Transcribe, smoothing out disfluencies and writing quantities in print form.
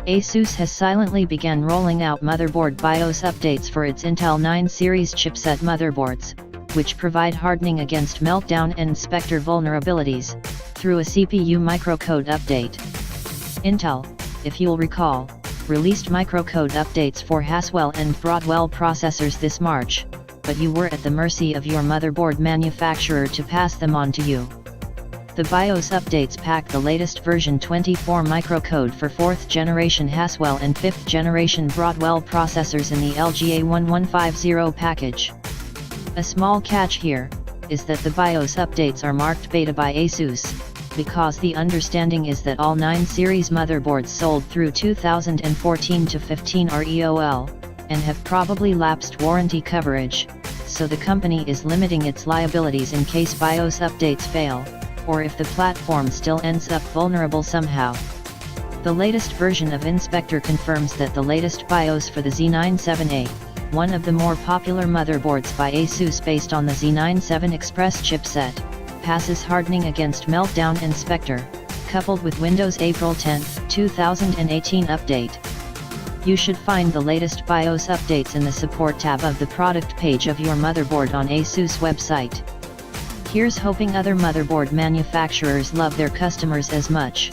ASUS has silently begun rolling out motherboard BIOS updates for its Intel 9 series chipset motherboards, which provide hardening against Meltdown and Spectre vulnerabilities, through a CPU microcode update. Intel, if you'll recall, released microcode updates for Haswell and Broadwell processors this March, but you were at the mercy of your motherboard manufacturer to pass them on to you. The BIOS updates pack the latest version 24 microcode for 4th generation Haswell and 5th generation Broadwell processors in the LGA1150 package. A small catch here is that the BIOS updates are marked beta by ASUS, because the understanding is that all 9 series motherboards sold through 2014 to 15 are EOL, and have probably lapsed warranty coverage, so the company is limiting its liabilities in case BIOS updates fail, or if the platform still ends up vulnerable somehow. The latest version of Inspector confirms that the latest BIOS for the Z97A, one of the more popular motherboards by ASUS based on the Z97 Express chipset, passes hardening against Meltdown and Spectre, coupled with Windows April 10, 2018 update. You should find the latest BIOS updates in the support tab of the product page of your motherboard on ASUS website. Here's hoping other motherboard manufacturers love their customers as much.